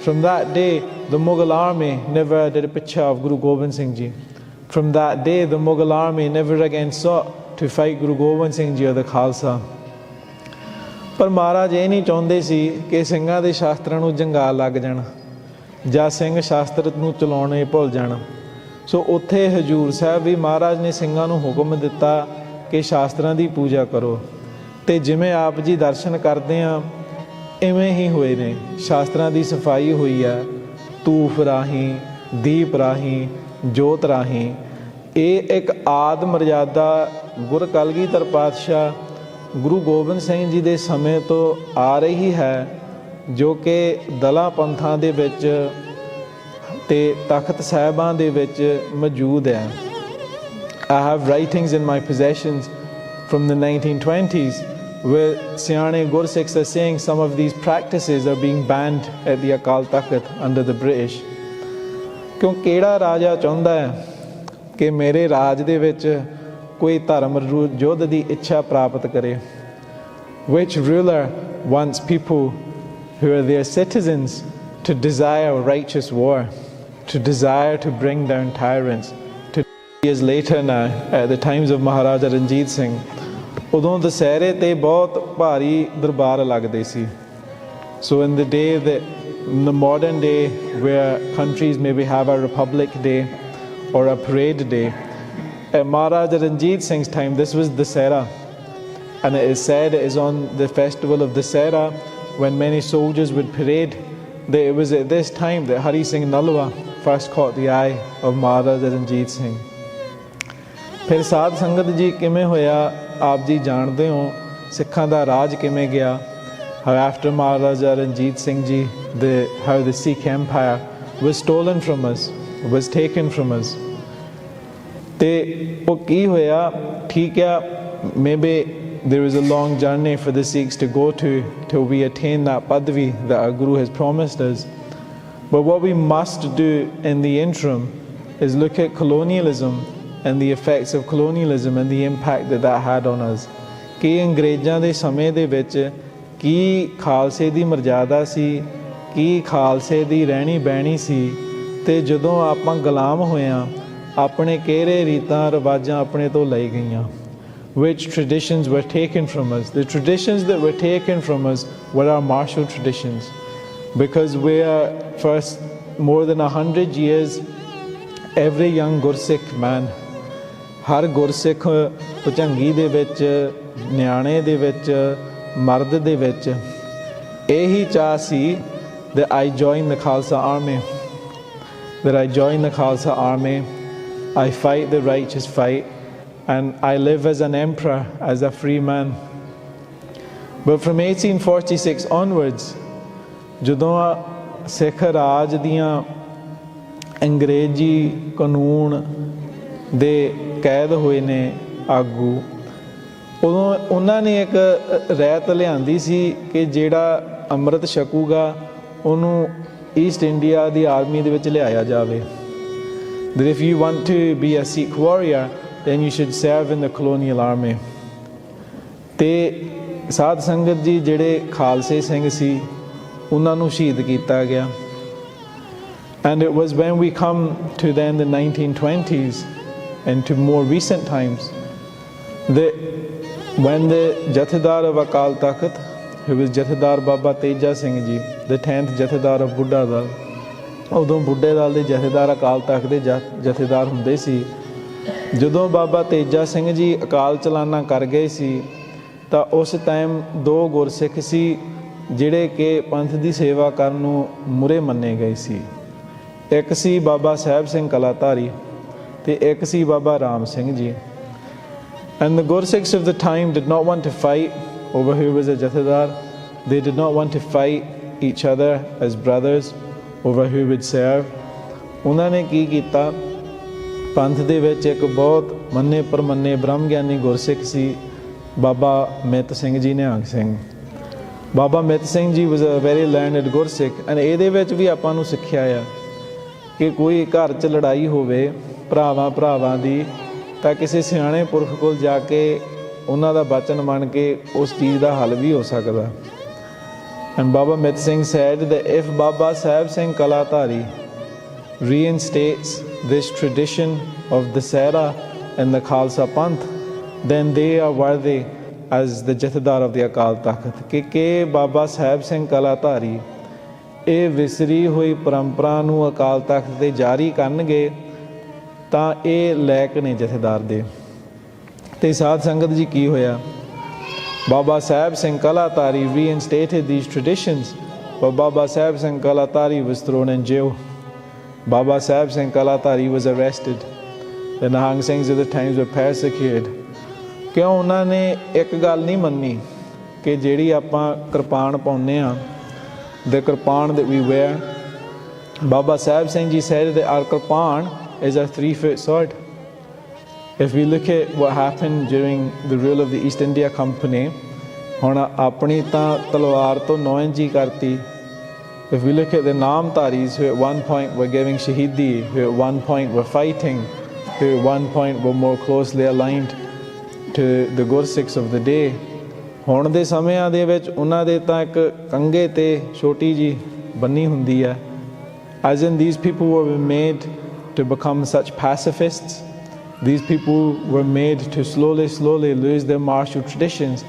From that day the Mughal army never did a picture of Guru Gobind Singh Ji. From that day the Mughal army never again sought to fight Guru Gobind Singh Ji or the Khalsa. ਪਰ ਮਹਾਰਾਜ ਇਹ ਨਹੀਂ ਚਾਹੁੰਦੇ ਸੀ ਕਿ ਸਿੰਘਾਂ ਦੇ ਸ਼ਾਸਤਰਾਂ ਨੂੰ ਜੰਗਾਲ ਲੱਗ ਜਾਣ ਜਾਂ ਸਿੰਘ ਸ਼ਾਸਤਰ ਨੂੰ ਚਲਾਉਣੇ ਭੁੱਲ ਜਾਣ. ਸੋ ਉੱਥੇ ਹਜੂਰ ਸਾਹਿਬ ਵੀ ਮਹਾਰਾਜ ਨੇ ਸਿੰਘਾਂ ਨੂੰ ਹੁਕਮ ਦਿੱਤਾ ਕਿ ਸ਼ਾਸਤਰਾਂ ਦੀ ਪੂਜਾ ਕਰੋ. ਤੇ ਜਿਵੇਂ ਆਪ ਜੀ ਦਰਸ਼ਨ ਕਰਦੇ ਆ ਇਵੇਂ ਹੀ ਹੋਏ ਨੇ. ਸ਼ਾਸਤਰਾਂ ਦੀ ਸਫਾਈ ਹੋਈ ਹੈ, ਧੂਫ ਰਾਹੀਂ, ਦੀਪ ਰਾਹੀਂ, ਜੋਤ ਰਾਹੀਂ. ਇਹ ਇੱਕ ਆਦ ਮਰਜ਼ਾਦਾ ਗੁਰ ਕਲਗੀਧਰ ਪਾਤਸ਼ਾਹ ਗੁਰੂ ਗੋਬਿੰਦ ਸਿੰਘ ਜੀ ਦੇ ਸਮੇਂ ਤੋਂ ਆ ਰਹੀ ਹੈ, ਜੋ ਕਿ ਦਲਾਂ ਪੰਥਾਂ ਦੇ ਵਿੱਚ ਤੇ ਤਖਤ ਸਾਹਿਬਾਂ ਦੇ ਵਿੱਚ ਮੌਜੂਦ ਹੈ. I have writings in my possessions from the 1920s where Siane Gursikhs are saying some of these practices are being banned at the Akal Takht under the British. ਕਿਉਂ ਕਿਹੜਾ ਰਾਜਾ ਚਾਹੁੰਦਾ ਹੈ ਕਿ ਮੇਰੇ ਰਾਜ ਦੇ ਵਿੱਚ ਕੋਈ ਧਰਮ ਯੁੱਧ ਦੀ ਇੱਛਾ ਪ੍ਰਾਪਤ ਕਰੇ? Which ruler wants people who are their citizens to desire righteous war, to desire to bring down tyrants? Years later now, at the times of Maharaja Ranjit Singh, ਉਦੋਂ ਦੁਸਹਿਰੇ ਤੇ ਬਹੁਤ ਭਾਰੀ ਦਰਬਾਰ ਲੱਗਦੇ ਸੀ. So in the day that, in the modern day where countries maybe have a Republic Day or a parade day, at Maharaja Ranjit Singh's time this was Dasera, and it is said it is on the festival of Dasera when many soldiers would parade, that it was at this time that Hari Singh Nalwa first caught the eye of Maharaja Ranjit Singh. ਫਿਰ ਸਾਧ ਸੰਗਤ ਜੀ ਕਿਵੇਂ ਹੋਇਆ ਆਪ ਜੀ ਜਾਣਦੇ ਹੋ. ਸਿੱਖਾਂ ਦਾ ਰਾਜ ਕਿਵੇਂ ਗਿਆ. How after Maharaja Ranjit Singh Ji, how the Sikh empire was stolen from us, was taken from us. ਤੇ ਉਹ ਕੀ ਹੋਇਆ? ਠੀਕ ਆ, maybe there is a long journey for the Sikhs to go to till we attain that padvi that our Guru has promised us. But what we must do in the interim is look at colonialism and the effects of colonialism and the impact that that had on us. ਕਿ ਅੰਗਰੇਜ਼ਾਂ ਦੇ ਸਮੇਂ ਦੇ ਵਿੱਚ ਕੀ ਖਾਲਸੇ ਦੀ ਮਰਜ਼ਾਦਾ ਸੀ, ਕੀ ਖਾਲਸੇ ਦੀ ਰਹਿਣੀ ਬਹਿਣੀ ਸੀ. ਤੇ ਜਦੋਂ ਆਪਾਂ ਗੁਲਾਮ ਹੋਇਆ, ਆਪਣੇ ਕਿਹੜੇ ਰੀਤਾਂ ਰਿਵਾਜ਼ਾਂ ਆਪਣੇ ਤੋਂ ਲਈ ਗਈਆਂ. Which traditions were taken from us? The traditions that were taken from us were our martial traditions, because we are first more than 100 years every young Gursikh man, ਹਰ ਗੁਰਸਿੱਖ ਭੁਜੰਗੀ ਦੇ ਵਿੱਚ, ਨਿਆਣੇ ਦੇ ਵਿੱਚ, ਮਰਦ ਦੇ ਵਿੱਚ ਇਹੀ ਚਾਹ ਸੀ that I join the Khalsa army, that I join the Khalsa army, I fight the righteous fight, and I live as an emperor, as a free man. But from 1846 onwards, ਜਦੋਂ ਸਿੱਖ ਰਾਜ ਦੀਆਂ ਅੰਗਰੇਜ਼ੀ ਕਾਨੂੰਨ ਦੇ ਕੈਦ ਹੋਏ ਨੇ ਆਗੂ, ਉਦੋਂ ਉਹਨਾਂ ਨੇ ਇੱਕ ਰਹਿਤ ਲਿਆਂਦੀ ਸੀ ਕਿ ਜਿਹੜਾ ਅੰਮ੍ਰਿਤ ਛਕੂਗਾ ਉਹਨੂੰ ਈਸਟ ਇੰਡੀਆ ਦੀ ਆਰਮੀ ਦੇ ਵਿੱਚ ਲਿਆਇਆ ਜਾਵੇ. That if you want to be a Sikh warrior, then you should serve in the colonial army. ਤੇ ਸਾਧ ਸੰਗਤ ਜੀ ਜਿਹੜੇ ਖਾਲਸੇ ਸਿੰਘ ਸੀ ਉਹਨਾਂ ਨੂੰ ਸ਼ਹੀਦ ਕੀਤਾ ਗਿਆ। And it was when we come to then the 1920s and to more recent times that when the Jathedar of Akal Takht, who was Jathedar Baba Teja Singh Ji, the 10th Jathedar of Buddha Dal, ਉਦੋਂ ਬੁੱਢੇ ਦਲ ਦੇ ਜਥੇਦਾਰ ਅਕਾਲ ਤਖਤ ਦੇ ਜਥੇਦਾਰ ਹੁੰਦੇ ਸੀ। ਜਦੋਂ ਬਾਬਾ ਤੇਜਾ ਸਿੰਘ ਜੀ ਅਕਾਲ ਚਲਾਨਾ ਕਰ ਗਏ ਸੀ ਤਾਂ ਉਸ ਟਾਈਮ 2 ਗੁਰਸਿੱਖ ਸੀ ਜਿਹੜੇ ਕਿ ਪੰਥ ਦੀ ਸੇਵਾ ਕਰਨ ਨੂੰ ਮੁਰੇ ਮੰਨੇ ਗਏ ਸੀ। ਇੱਕ ਸੀ ਬਾਬਾ ਸਾਹਿਬ ਸਿੰਘ ਕਲਾਧਾਰੀ ਤੇ ਇੱਕ ਸੀ ਬਾਬਾ Ram Singh ji. And the Gursikhs of the time did not want to fight over who was a jathedar. They did not want to fight each other as brothers over who would serve. ਉਹਨਾਂ ਨੇ ਕੀ ਕੀਤਾ, ਪੰਥ ਦੇ ਵਿੱਚ ਇੱਕ ਬਹੁਤ ਮੰਨੇ ਪ੍ਰਮੰਨੇ ਬ੍ਰਹਮ ਗਿਆਨੀ ਗੁਰਸਿੱਖ ਸੀ ਬਾਬਾ ਮਿੱਤ ਸਿੰਘ ਜੀ ਨਿਹੰਗ ਸਿੰਘ। ਬਾਬਾ ਮਿੱਤ Singh ji was a very learned ਗੁਰਸਿੱਖ। and ਇਹਦੇ ਵਿੱਚ ਵੀ ਆਪਾਂ ਨੂੰ ਸਿੱਖਿਆ ਆ ਕਿ ਕੋਈ ਘਰ 'ਚ ਲੜਾਈ ਹੋਵੇ ਭਰਾਵਾਂ ਦੀ ਤਾਂ ਕਿਸੇ ਸਿਆਣੇ ਪੁਰਖ ਕੋਲ ਜਾ ਕੇ ਉਹਨਾਂ ਦਾ ਬਚਨ ਮੰਨ ਕੇ ਉਸ ਚੀਜ਼ ਦਾ ਹੱਲ ਵੀ ਹੋ ਸਕਦਾ। And Baba Mit Singh said that if Baba Saheb Singh Kalatari reinstates this tradition of the Sehra and the Khalsa Panth, then they are worthy as the Jathedar of the Akal Takht। ਕਿ Baba Saheb Singh Kalatari ਇਹ ਵਿਸਰੀ ਹੋਈ ਪਰੰਪਰਾ ਨੂੰ ਅਕਾਲ ਤਖਤ 'ਤੇ ਜਾਰੀ ਕਰਨਗੇ ਤਾਂ ਇਹ ਲਾਇਕ ਨੇ ਜਥੇਦਾਰ ਦੇ। ਅਤੇ ਸਾਧ ਸੰਗਤ ਜੀ ਕੀ ਹੋਇਆ, ਬਾਬਾ Sahib Singh ਕਲਾਧਾਰੀ reinstated these traditions, but Baba Saheb Singh Kalatari was thrown in jail. Baba Saheb Singh Kalatari was arrested. The Nihang Singhs of the times were persecuted. ਕਿਉਂ? ਉਹਨਾਂ ਨੇ ਇੱਕ ਗੱਲ ਨਹੀਂ ਮੰਨੀ ਕਿ ਜਿਹੜੀ ਆਪਾਂ ਕਿਰਪਾਨ ਪਾਉਂਦੇ ਹਾਂ, the kirpaan that we wear, Baba Saheb Singh Ji said that our kirpaan is a 3-foot sword. If we look at what happened during the rule of the East India Company, ਹੁਣ ਆਪਣੀ ਤਾਂ ਤਲਵਾਰ ਤੋਂ 9 ਇੰਚੀ ਕਰਤੀ। If we look at the Namdharis who at one point were giving Shahidi, who at one point were fighting, who at one point were more closely aligned to the Gursikhs of the day, ਹੁਣ ਦੇ ਸਮਿਆਂ ਦੇ ਵਿੱਚ ਉਹਨਾਂ ਦੇ ਤਾਂ ਇੱਕ ਕੰਘੇ 'ਤੇ ਛੋਟੀ ਜਿਹੀ ਬੰਨੀ ਹੁੰਦੀ ਹੈ। As in these people were made to become such pacifists. These people were made to slowly lose their martial traditions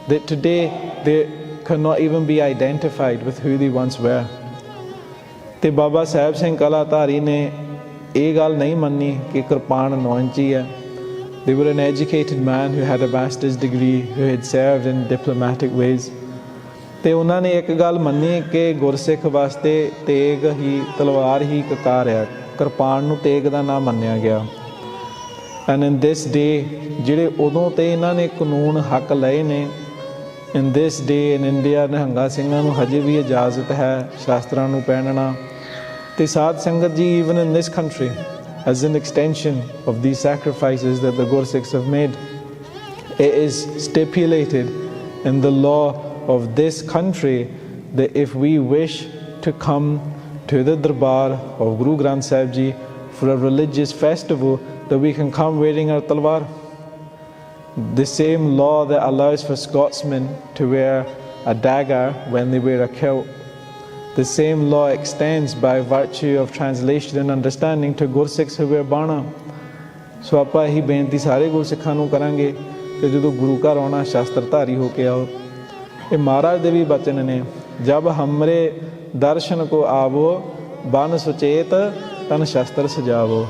that today they cannot even be identified with who they once were. ਤੇ ਬਾਬਾ ਸਾਹਿਬ ਸਿੰਘ ਕਲਾਧਾਰੀ ਨੇ ਇਹ ਗੱਲ ਨਹੀਂ ਮੰਨੀ ਕਿ ਕਿਰਪਾਨ 9 ਇੰਚੀ ਹੈ। They were an educated man who had a master's degree, who had served in diplomatic ways. ਤੇ ਉਹਨਾਂ ਨੇ ਇੱਕ ਗੱਲ ਮੰਨੀ ਕਿ ਗੁਰਸਿੱਖ ਵਾਸਤੇ ਤੇਗ ਹੀ ਤਲਵਾਰ ਹੀ ਕਕਾਰ ਹੈ, ਕਿਰਪਾਨ ਨੂੰ ਤੇਗ ਦਾ ਨਾਮ ਮੰਨਿਆ ਗਿਆ। And in this day, ਜਿਹੜੇ ਉਦੋਂ ਤੇ ਇਹਨਾਂ ਨੇ ਕਾਨੂੰਨ ਹੱਕ ਲਏ ਨੇ, in this day in India ਨਿਹੰਗਾਂ ਸਿੰਘਾਂ ਨੂੰ ਹਜੇ ਵੀ ਇਜਾਜ਼ਤ ਹੈ ਸ਼ਾਸਤਰਾਂ ਨੂੰ ਪਹਿਨਣਾ। ਤੇ ਸਾਧ ਸੰਗਤ ਜੀ, even in this country, as an extension of these sacrifices that the Gursikhs have made, it is stipulated in the law of this country that if we wish to come to the Darbar of Guru Granth Sahib Ji for a religious festival, that we can come wearing our talwar. The same law that allows for Scotsmen to wear a dagger when they wear a kilt, the same law extends by virtue of translation and understanding to Gursikhs who wear bana. ਸੋ ਆਪਾਂ ਇਹੀ ਬੇਨਤੀ ਸਾਰੇ ਗੁਰਸਿੱਖਾਂ ਨੂੰ ਕਰਾਂਗੇ ਕਿ ਜਦੋਂ ਗੁਰੂ ਘਰ ਆਉਣਾ ਸ਼ਾਸਤਰਧਾਰੀ ਹੋ ਕੇ ਆਓ। ਇਹ ਮਹਾਰਾਜ ਦੇ ਵੀ ਬਚਨ ਨੇ, ਜਬ ਹਮਰੇ ਦਰਸ਼ਨ ਕੋ ਆਵੋ ਬਨ ਸੁਚੇਤ ਤਨ ਸ਼ਸਤਰ ਸਜਾਵੋ।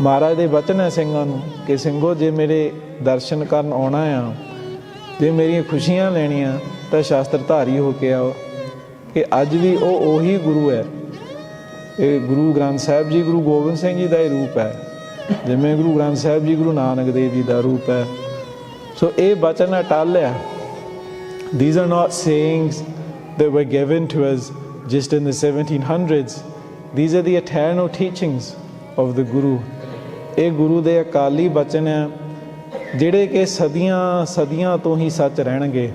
ਮਹਾਰਾਜ ਦੇ ਬਚਨ ਹੈ ਸਿੰਘਾਂ ਨੂੰ ਕਿ ਸਿੰਘੋ ਜੇ ਮੇਰੇ ਦਰਸ਼ਨ ਕਰਨ ਆਉਣਾ ਆ, ਜੇ ਮੇਰੀਆਂ ਖੁਸ਼ੀਆਂ ਲੈਣੀਆਂ ਤਾਂ ਸ਼ਾਸਤਰਧਾਰੀ ਹੋ ਕੇ ਆਓ। ਕਿ ਅੱਜ ਵੀ ਉਹ ਉਹੀ ਗੁਰੂ ਹੈ। ਇਹ ਗੁਰੂ ਗ੍ਰੰਥ ਸਾਹਿਬ ਜੀ ਗੁਰੂ ਗੋਬਿੰਦ ਸਿੰਘ ਜੀ ਦਾ ਹੀ ਰੂਪ ਹੈ, ਜਿਵੇਂ ਗੁਰੂ ਗ੍ਰੰਥ ਸਾਹਿਬ ਜੀ ਗੁਰੂ ਨਾਨਕ ਦੇਵ ਜੀ ਦਾ ਰੂਪ ਹੈ। ਸੋ ਇਹ ਬਚਨ ਅਟੱਲ ਹੈ। These are not sayings that were given to us just in the 1700s. These are the eternal teachings of the Guru. ਇਹ ਗੁਰੂ ਦੇ ਅਕਾਲੀ ਬਚਨ ਹੈ ਜਿਹੜੇ ਕਿ ਸਦੀਆਂ ਤੋਂ ਹੀ ਸੱਚ ਰਹਿਣਗੇ।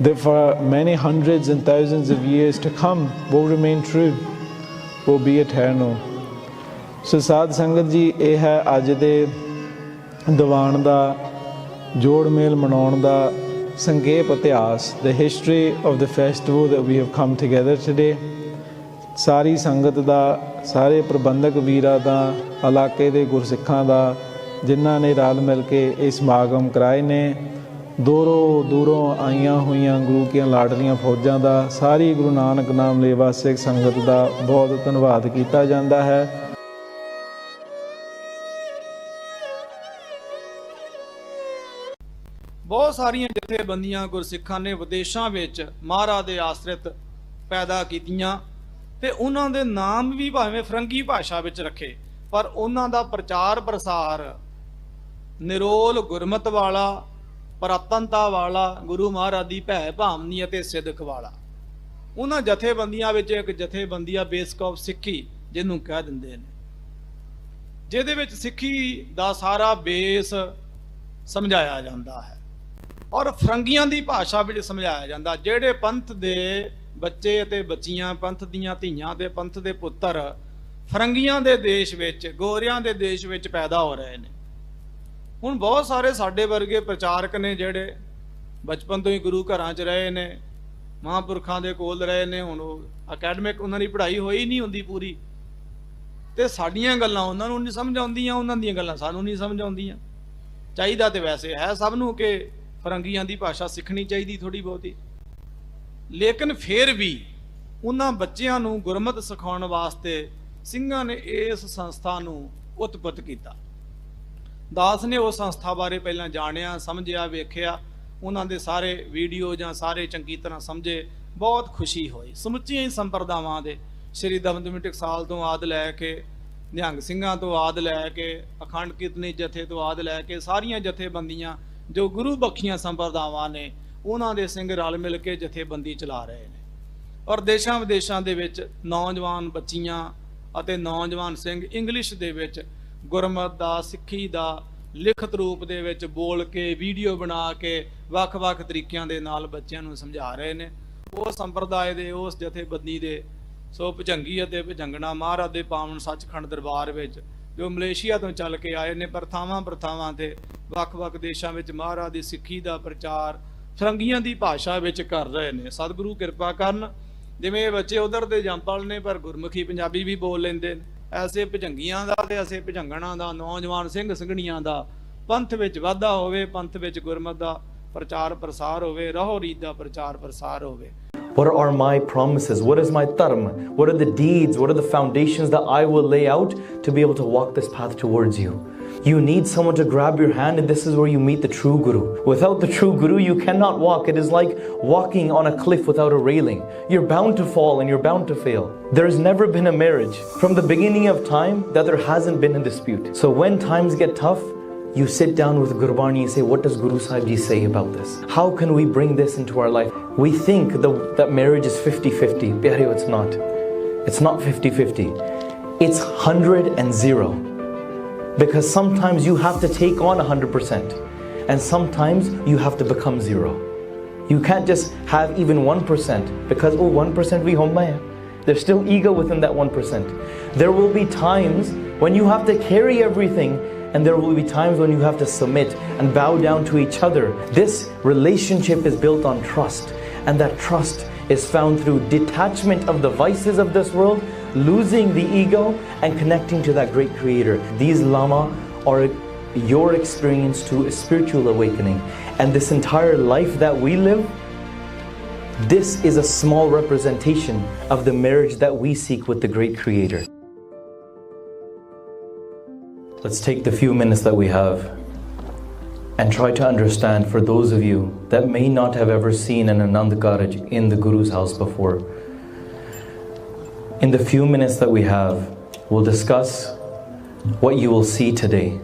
That for many hundreds and thousands of years to come will remain true, will be eternal. ਸੋ ਸਾਧ ਸੰਗਤ ਜੀ, ਇਹ ਹੈ ਅੱਜ ਦੇ ਦੀਵਾਨ ਦਾ ਜੋੜ ਮੇਲ ਮਨਾਉਣ ਦਾ ਸੰਖੇਪ ਇਤਿਹਾਸ, the history of the festival that we have come together today. ਸਾਰੀ ਸੰਗਤ ਦਾ, ਸਾਰੇ ਪ੍ਰਬੰਧਕ ਵੀਰਾਂ ਦਾ, ਇਲਾਕੇ ਦੇ ਗੁਰਸਿੱਖਾਂ ਦਾ, ਜਿਨ੍ਹਾਂ ਨੇ ਰਲ ਮਿਲ ਕੇ ਇਹ ਸਮਾਗਮ ਕਰਾਏ ਨੇ, ਦੂਰੋਂ ਆਈਆਂ ਹੋਈਆਂ ਗੁਰੂ ਕੀਆਂ ਲਾਡਲੀਆਂ ਫੌਜਾਂ ਦਾ, ਸਾਰੀ ਗੁਰੂ ਨਾਨਕ ਨਾਮ ਲੇਵਾ ਸਿੱਖ ਸੰਗਤ ਦਾ ਬਹੁਤ ਧੰਨਵਾਦ ਕੀਤਾ ਜਾਂਦਾ ਹੈ। ਬਹੁਤ ਸਾਰੀਆਂ ਜਥੇਬੰਦੀਆਂ ਗੁਰਸਿੱਖਾਂ ਨੇ ਵਿਦੇਸ਼ਾਂ ਵਿੱਚ ਮਹਾਰਾਜ ਦੇ ਆਸਰਿਤ ਪੈਦਾ ਕੀਤੀਆਂ ਤੇ ਉਹਨਾਂ ਦੇ ਨਾਮ ਵੀ ਭਾਵੇਂ ਫਰੰਗੀ ਭਾਸ਼ਾ ਵਿੱਚ ਰੱਖੇ, ਪਰ ਉਹਨਾਂ ਦਾ ਪ੍ਰਚਾਰ ਪ੍ਰਸਾਰ ਨਿਰੋਲ ਗੁਰਮਤ ਵਾਲਾ, ਪੁਰਾਤਨਤਾ ਵਾਲਾ, ਗੁਰੂ ਮਹਾਰਾਜ ਦੀ ਭੈ ਭਾਵਨੀ ਅਤੇ ਸਿਦਕ ਵਾਲਾ। ਉਹਨਾਂ ਜਥੇਬੰਦੀਆਂ ਵਿੱਚ ਇੱਕ ਜਥੇਬੰਦੀ ਆ ਬੇਸਿਕ ਆਫ ਸਿੱਖੀ, ਜਿਹਨੂੰ ਕਹਿ ਦਿੰਦੇ ਨੇ, ਜਿਹਦੇ ਵਿੱਚ ਸਿੱਖੀ ਦਾ ਸਾਰਾ ਬੇਸ ਸਮਝਾਇਆ ਜਾਂਦਾ ਹੈ ਔਰ ਫਰੰਗੀਆਂ ਦੀ ਭਾਸ਼ਾ ਵਿੱਚ ਸਮਝਾਇਆ ਜਾਂਦਾ। ਜਿਹੜੇ ਪੰਥ ਦੇ ਬੱਚੇ ਅਤੇ ਬੱਚੀਆਂ, ਪੰਥ ਦੀਆਂ ਧੀਆਂ ਤੇ ਪੰਥ ਦੇ ਪੁੱਤਰ ਫਰੰਗੀਆਂ ਦੇ ਦੇਸ਼ ਵਿੱਚ, ਗੋਰਿਆਂ ਦੇ ਦੇਸ਼ ਵਿੱਚ ਪੈਦਾ ਹੋ ਰਹੇ ਨੇ। ਹੁਣ ਬਹੁਤ ਸਾਰੇ ਸਾਡੇ ਵਰਗੇ ਪ੍ਰਚਾਰਕ ਨੇ ਜਿਹੜੇ ਬਚਪਨ ਤੋਂ ਹੀ ਗੁਰੂ ਘਰਾਂ 'ਚ ਰਹੇ ਨੇ, ਮਹਾਂਪੁਰਖਾਂ ਦੇ ਕੋਲ ਰਹੇ ਨੇ। ਹੁਣ ਉਹ ਅਕੈਡਮਿਕ ਉਹਨਾਂ ਦੀ ਪੜ੍ਹਾਈ ਹੋਈ ਨਹੀਂ ਹੁੰਦੀ ਪੂਰੀ, ਤੇ ਸਾਡੀਆਂ ਗੱਲਾਂ ਉਹਨਾਂ ਨੂੰ ਨਹੀਂ ਸਮਝ ਆਉਂਦੀਆਂ, ਉਹਨਾਂ ਦੀਆਂ ਗੱਲਾਂ ਸਾਨੂੰ ਨਹੀਂ ਸਮਝ ਆਉਂਦੀਆਂ। ਚਾਹੀਦਾ ਤੇ ਵੈਸੇ ਹੈ ਸਭ ਨੂੰ ਕਿ ਫਰੰਗੀਆਂ ਦੀ ਭਾਸ਼ਾ ਸਿੱਖਣੀ ਚਾਹੀਦੀ ਥੋੜ੍ਹੀ ਬਹੁਤੀ, ਲੇਕਿਨ ਫਿਰ ਵੀ ਉਹਨਾਂ ਬੱਚਿਆਂ ਨੂੰ ਗੁਰਮਤਿ ਸਿਖਾਉਣ ਵਾਸਤੇ ਸਿੰਘਾਂ ਨੇ ਇਸ ਸੰਸਥਾ ਨੂੰ ਉਤਪਤ ਕੀਤਾ। ਦਾਸ ਨੇ ਉਸ ਸੰਸਥਾ ਬਾਰੇ ਪਹਿਲਾਂ ਜਾਣਿਆ, ਸਮਝਿਆ, ਵੇਖਿਆ, ਉਹਨਾਂ ਦੇ ਸਾਰੇ ਵੀਡੀਓ ਜਾਂ ਸਾਰੇ ਚੰਗੀ ਤਰ੍ਹਾਂ ਸਮਝੇ, ਬਹੁਤ ਖੁਸ਼ੀ ਹੋਈ। ਸਮੁੱਚੀਆਂ ਹੀ ਸੰਪਰਦਾਵਾਂ ਦੇ, ਸ਼੍ਰੀ ਦਮਦਮੀ ਟਕਸਾਲ ਤੋਂ ਆਦ ਲੈ ਕੇ, ਨਿਹੰਗ ਸਿੰਘਾਂ ਤੋਂ ਆਦ ਲੈ ਕੇ, ਅਖੰਡ ਕੀਰਤਨੀ ਜਥੇ ਤੋਂ ਆਦ ਲੈ ਕੇ, ਸਾਰੀਆਂ ਜਥੇਬੰਦੀਆਂ ਜੋ ਗੁਰੂ ਬਖਸ਼ੀਆਂ ਸੰਪਰਦਾਵਾਂ ਨੇ, ਉਹਨਾਂ ਦੇ ਸਿੰਘ ਰਲ ਮਿਲ ਕੇ ਜਥੇਬੰਦੀ ਚਲਾ ਰਹੇ ਨੇ। ਔਰ ਦੇਸ਼ਾਂ ਵਿਦੇਸ਼ਾਂ ਦੇ ਵਿੱਚ ਨੌਜਵਾਨ ਬੱਚੀਆਂ ਅਤੇ ਨੌਜਵਾਨ ਸਿੰਘ ਇੰਗਲਿਸ਼ ਦੇ ਵਿੱਚ ਗੁਰਮਤਿ ਦਾ, ਸਿੱਖੀ ਦਾ ਲਿਖਤ ਰੂਪ ਦੇ ਵਿੱਚ ਬੋਲ ਕੇ, ਵੀਡੀਓ ਬਣਾ ਕੇ ਵੱਖ-ਵੱਖ ਤਰੀਕਿਆਂ ਦੇ ਨਾਲ ਬੱਚਿਆਂ ਨੂੰ ਸਮਝਾ ਰਹੇ ਨੇ। ਉਸ ਸੰਪਰਦਾਇ ਦੇ, ਉਸ ਜਥੇਬੰਦੀ ਦੇ ਸੋ ਭੁਜੰਗੀ ਅਤੇ ਭੁਜੰਗਣਾ ਮਹਾਰਾਜ ਦੇ ਪਾਵਨ ਸੱਚਖੰਡ ਦਰਬਾਰ ਵਿੱਚ ਜੋ ਮਲੇਸ਼ੀਆ ਤੋਂ ਚੱਲ ਕੇ ਆਏ ਨੇ, ਪ੍ਰਥਾਵਾਂ ਤੇ ਵੱਖ-ਵੱਖ ਦੇਸ਼ਾਂ ਵਿੱਚ ਮਹਾਰਾਜ ਦੀ ਸਿੱਖੀ ਦਾ ਪ੍ਰਚਾਰ ਫਰੰਗੀਆਂ ਦੀ ਭਾਸ਼ਾ ਵਿੱਚ ਕਰ ਰਹੇ ਨੇ। ਸਤਿਗੁਰੂ ਕਿਰਪਾ ਕਰਨ, ਜਿਵੇਂ ਇਹ ਬੱਚੇ ਉਧਰ ਦੇ ਜੰਪਲ ਨੇ ਪਰ ਗੁਰਮੁਖੀ ਪੰਜਾਬੀ ਵੀ ਬੋਲ ਲੈਂਦੇ ਨੇ, ਐਸੇ ਭੁਜੰਗੀਆਂ ਦਾ ਤੇ ਐਸੇ ਭੁਜੰਗਣਾਂ ਦਾ, ਨੌਜਵਾਨ ਸਿੰਘ ਸਿੰਘਣੀਆਂ ਦਾ ਪੰਥ ਵਿੱਚ ਵਾਧਾ ਹੋਵੇ, ਪੰਥ ਵਿੱਚ ਗੁਰਮਤ ਦਾ ਪ੍ਰਚਾਰ ਪ੍ਰਸਾਰ ਹੋਵੇ, ਰਹੋ ਰੀਤ ਦਾ ਪ੍ਰਚਾਰ ਪ੍ਰਸਾਰ ਹੋਵੇ। What are my promises? What is my dharm? What are the deeds? What are the foundations that I will lay out to be able to walk this path towards you? You need someone to grab your hand, and this is where you meet the true Guru. Without the true Guru, you cannot walk. It is like walking on a cliff without a railing. You're bound to fall and you're bound to fail. There has never been a marriage from the beginning of time that there hasn't been a dispute. So when times get tough, you sit down with Gurbani and say, what does Guroo Saaheb Jee say about this? How can we bring this into our life? We think that marriage is 50-50. Piara, it's not. It's not 50-50. It's 100 and 0. Because sometimes you have to take on 100%. And sometimes you have to become 0. You can't just have even 1% because, 1% we home hai. There's still ego within that 1%. There will be times when you have to carry everything, and there will be times when you have to submit and bow down to each other. This relationship is built on trust, and that trust is found through detachment of the vices of this world, losing the ego and connecting to that great creator. These lama are your experience to a spiritual awakening, and this entire life that we live, this is a small representation of the marriage that we seek with the great creator. Let's take the few minutes that we have and try to understand, for those of you that may not have ever seen an Anand Karaj in the Guru's house before. In the few minutes that we have, we'll discuss what you will see today.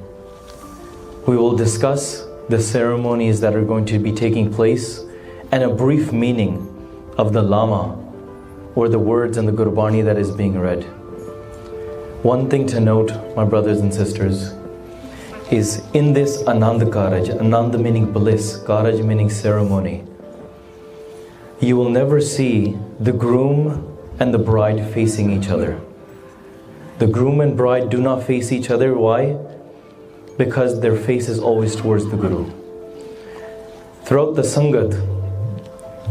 We will discuss the ceremonies that are going to be taking place and a brief meaning of the Lama or the words in the Gurbani that is being read. One thing to note, my brothers and sisters, is in this Anand Karaj, Anand meaning bliss, Karaj meaning ceremony, you will never see the groom and the bride facing each other. The groom and bride do not face each other. Why? Because their face is always towards the Guru. Throughout the Sangat,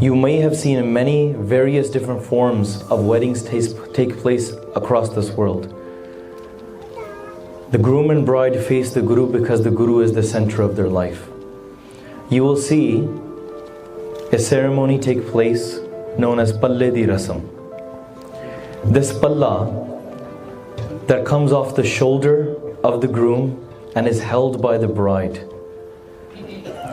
you may have seen many various different forms of weddings take place across this world. The groom and bride face the Guru because the Guru is the center of their life. You will see a ceremony take place known as Palle di Rasam. This palla that comes off the shoulder of the groom and is held by the bride.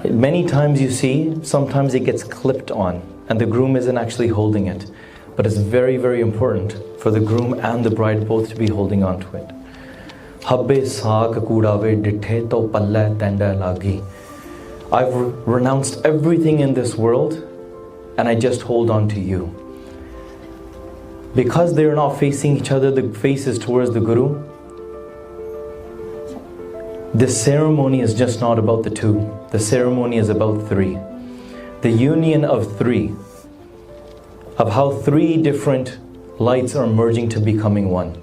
Many times you see, sometimes it gets clipped on and the groom isn't actually holding it. But it's very, very important for the groom and the bride both to be holding on to it. Habbe saak kudave dithe to palla tenda lagi. I've renounced everything in this world and I just hold on to you. Because they are not facing each other, the faces towards the Guru, this ceremony is just not about the two. The ceremony is about three. The union of three. Of how three different lights are merging to becoming one.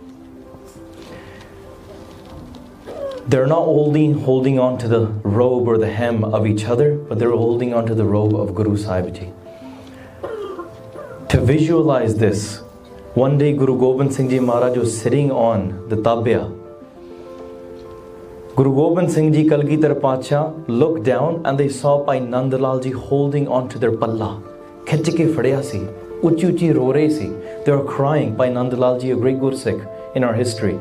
They're not only holding on to the robe or the hem of each other, but they're holding on to the robe of Guroo Saaheb Jee. To visualize this, one day Guru Gobind Singh Ji Maharaj was sitting on the tabia. Guru Gobind Singh Ji Kalgitar Pacha looked down and they saw Bhai Nandlal Ji holding on to their palla. Khich ke fadya si, uchi uchi ro rahe si. They were crying. Bhai Nandlal Ji, a great Gursikh in our history.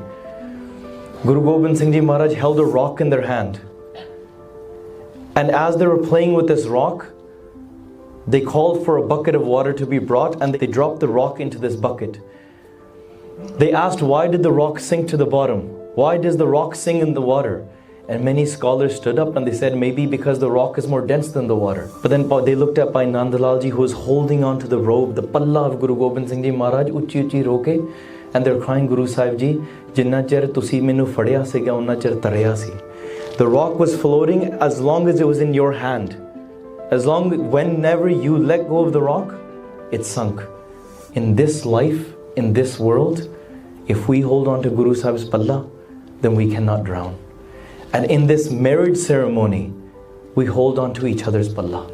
Guru Gobind Singh Ji Maharaj held a rock in their hand. And as they were playing with this rock, they called for a bucket of water to be brought and they dropped the rock into this bucket. They asked, why did the rock sink to the bottom? Why does the rock sink in the water? And many scholars stood up and they said maybe because the rock is more dense than the water. But then they looked at Bhai Nandlal Ji who was holding on to the robe, the palla of Guru Gobind Singh Ji Maharaj, uchi uchi roke, and they're crying, Guru Saaheb Ji, jinna chir tusi mainu fadya siga unna chir tarya si. The rock was floating as long as it was in your hand. Whenever you let go of the rock, it sunk. In this life, in this world, if we hold on to Guru Sahib's palla, then we cannot drown. And in this marriage ceremony, we hold on to each other's palla.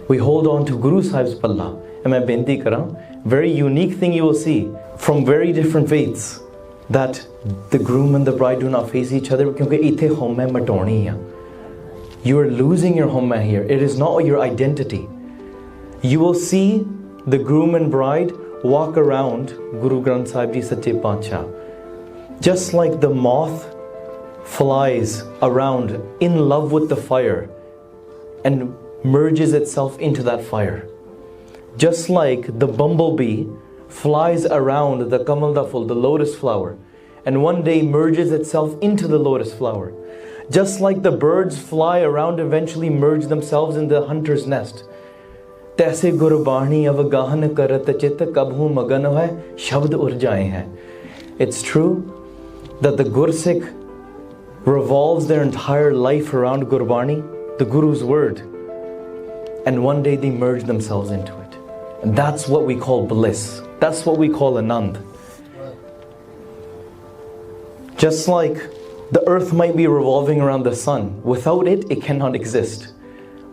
We hold on to Guru Sahib's palla. And I benti karan, very unique thing you will see from very different faiths, that the groom and the bride do not face each other because ithe homme matoni hai. You are losing your homme here. It is not your identity. You will see the groom and bride walk around Guru Granth Sahib Ji Sache Paatshah. Just like the moth flies around in love with the fire and merges itself into that fire. Just like the bumblebee flies around the kamalda, the lotus flower, and one day merges itself into the lotus flower. Just like the birds fly around, eventually merge themselves in the hunter's nest. Taise gurbani avagahan karat chit kabhu magan hai shabd ur jaye hain. It's true that the Gursikh revolves their entire life around Gurbani, the Guru's word, and one day they merge themselves into it. And that's what we call bliss. That's what we call Anand. Just like the earth might be revolving around the sun, without it, it cannot exist.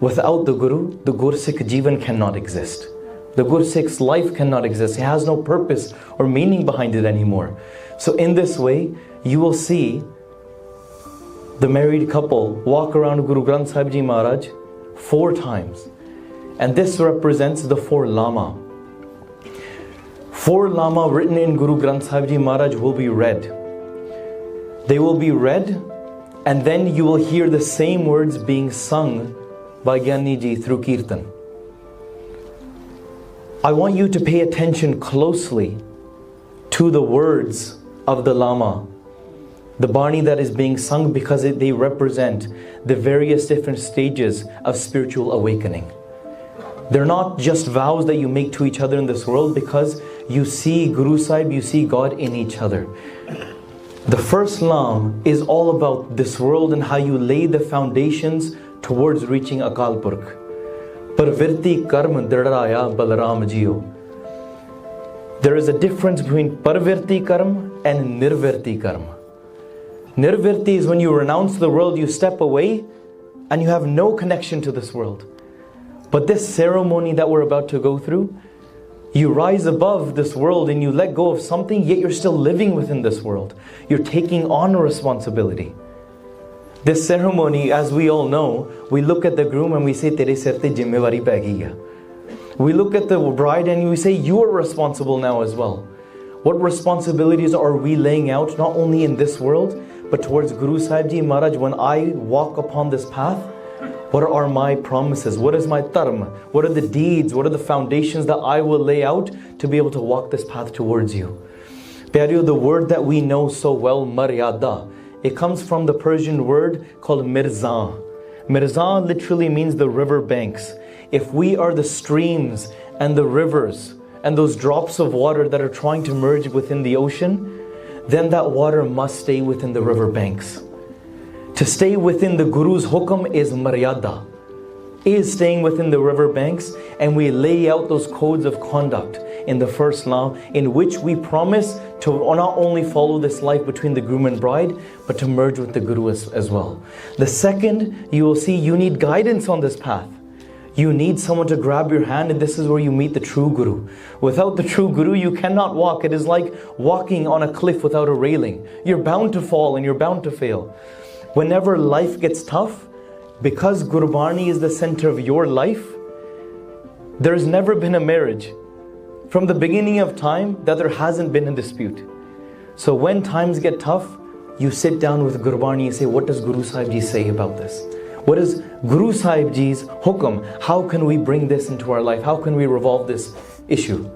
Without the Guru, the Gursikh Jivan cannot exist. The Gursikh's life cannot exist. It has no purpose or meaning behind it anymore. So in this way, you will see the married couple walk around Guru Granth Sahib Ji Maharaj 4 times. And this represents the 4 Lama. 4 Lama written in Guru Granth Sahib Ji Maharaj will be read. They will be read, and then you will hear the same words being sung by Gyani Ji through Kirtan. I want you to pay attention closely to the words of the Lama, the Bani that is being sung, because they represent the various different stages of spiritual awakening. They're not just vows that you make to each other in this world, because you see Guru Sahib, you see God in each other. The first Lam is all about this world and how you lay the foundations towards reaching Akal Purkh. Parvirti karm daraya Balaram Jiyo. There is a difference between Parvirti karm and Nirvirti karma. Nirvirti is when you renounce the world, you step away and you have no connection to this world. But this ceremony that we're about to go through, you rise above this world and you let go of something, yet you're still living within this world. You're taking on a responsibility. This ceremony, as we all know, we look at the groom and we say, Tere sir te zimmewari pai gayi hai. We look at the bride and we say, you are responsible now as well. What responsibilities are we laying out, not only in this world, but towards Guroo Saaheb Jee Maharaj? When I walk upon this path, what are my promises? What is my dharma? What are the deeds? What are the foundations that I will lay out to be able to walk this path towards you? Pyareo, the word that we know so well, maryada, it comes from the Persian word called mirza. Mirza literally means the river banks. If we are the streams and the rivers and those drops of water that are trying to merge within the ocean, then that water must stay within the river banks. To stay within the Guru's hukam is maryada, is staying within the river banks, and we lay out those codes of conduct in the first law, in which we promise to not only follow this life between the groom and bride, but to merge with the Guru as well. The second, you will see you need guidance on this path. You need someone to grab your hand, and this is where you meet the true Guru. Without the true Guru, you cannot walk. It is like walking on a cliff without a railing. You're bound to fall and you're bound to fail. Whenever life gets tough, because Gurbani is the center of your life, there's never been a marriage from the beginning of time that there hasn't been a dispute. So when times get tough, you sit down with Gurbani and say, what does Guroo Saaheb Jee say about this? What is Guroo Saaheb Jee's hukam? How can we bring this into our life? How can we revolve this issue?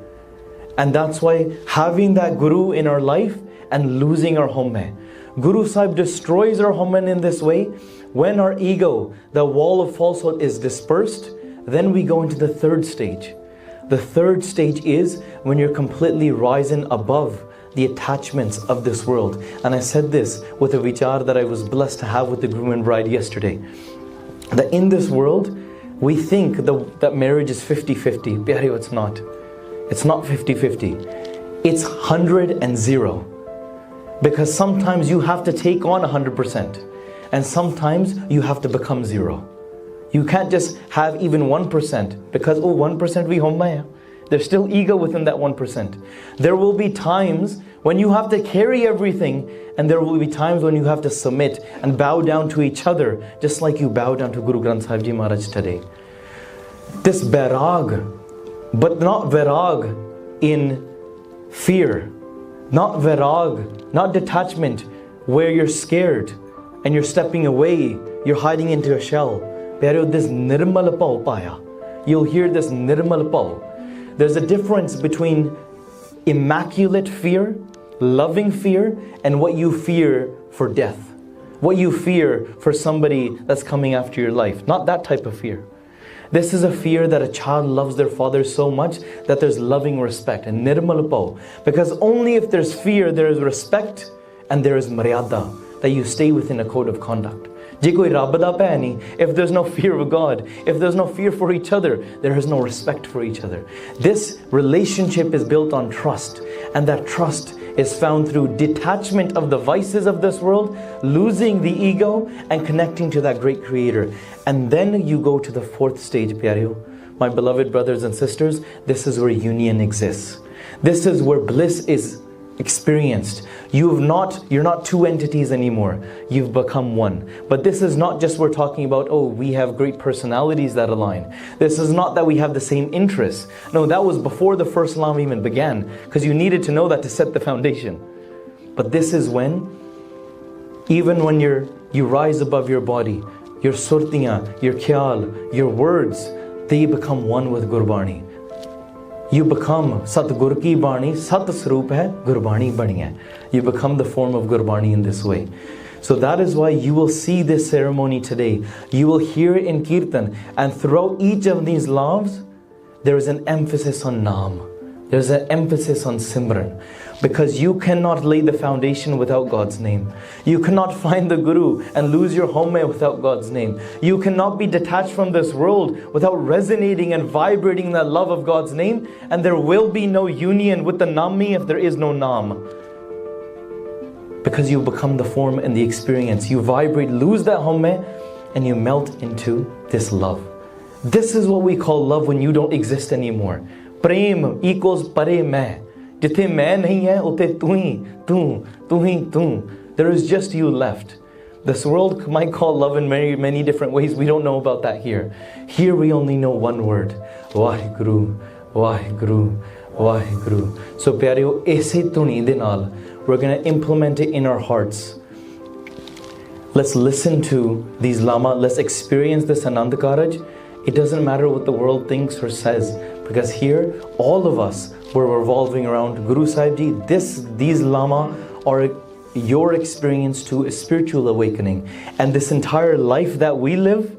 And that's why having that Guru in our life and losing our home. Guru Sahib destroys our home in this way. When our ego, the wall of falsehood, is dispersed, then we go into the third stage. The third stage is when you're completely rising above the attachments of this world. And I said this with a vichar that I was blessed to have with the groom and bride yesterday. That in this world, we think that marriage is 50-50. Pyareo, it's not. It's not 50-50. It's 100 and 0. Because sometimes you have to take on 100%. And sometimes you have to become 0. You can't just have even 1%. Because, 1% we homma. There's still ego within that 1%. There will be times when you have to carry everything, and there will be times when you have to submit and bow down to each other, just like you bow down to Guru Granth Sahib Ji Maharaj today. This bairag, but not vairag in fear, not vairag, not detachment where you're scared and you're stepping away, you're hiding into a shell. Pyareo, this nirmal pao paya. You'll hear this nirmal pao. There's a difference between immaculate fear, loving fear, and what you fear for death. What you fear for somebody that's coming after your life. Not that type of fear. This is a fear that a child loves their father so much that there's loving respect. And nirmal pao. Because only if there's fear, there is respect and there is maryada, that you stay within a code of conduct. If there's no fear of God, if there's no fear for each other, there is no respect for each other. This relationship is built on trust, and that trust is found through detachment of the vices of this world, losing the ego and connecting to that great Creator. And then you go to the fourth stage, Pyareo. My beloved brothers and sisters, this is where union exists. This is where bliss is experienced. You're not two entities anymore. You've become one. But this is not just we're talking about, we have great personalities that align. This is not that we have the same interests. No, that was before the first Islam even began, because you needed to know that to set the foundation. But this is when, even when you rise above your body, your surtiyan, your khyal, your words, they become one with Gurbani. You become Satgur ki Bani, Sat Swarup hai, Gurbani bani hai. You become the form of Gurbani in this way. So that is why you will see this ceremony today. You will hear it in Kirtan. And throughout each of these lavs, there is an emphasis on Naam. There's an emphasis on Simran. Because you cannot lay the foundation without God's name. You cannot find the Guru and lose your home without God's name. You cannot be detached from this world without resonating and vibrating that love of God's name. And there will be no union with the Nami if there is no Naam. Because you become the form and the experience. You vibrate, lose that home, and you melt into this love. This is what we call love when you don't exist anymore. Prem equals pare main. Jithe main nahi hai, utte tu hi. There is just you left. This world might call love in many, many different ways. We don't know about that here. Here we only know one word. Waheguru, Waheguru, Waheguru. So pyareo, aise tuni de naal, we're going to implement it in our hearts. Let's listen to these lama. Let's experience this Anand Karaj. It doesn't matter what the world thinks or says, because here, all of us, we're revolving around Guroo Saaheb Jee. These lama are your experience to a spiritual awakening. And this entire life that we live,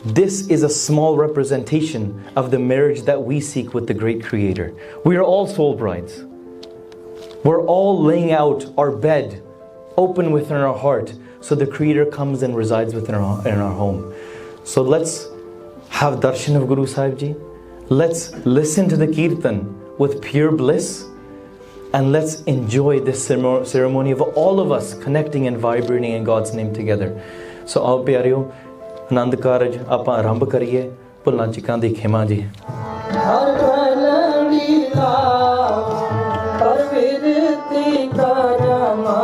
this is a small representation of the marriage that we seek with the great Creator. We are all soul brides. We're all laying out our bed open within our heart, so the Creator comes and resides within in our home. So let's have darshan of Guroo Saaheb Jee. Let's listen to the kirtan with pure bliss. And let's enjoy this ceremony of all of us connecting and vibrating in God's name together. So aao pyareo, Anand Karaj aapa arambh kariye. Bhulna chikan di khema ji. Parvirti karama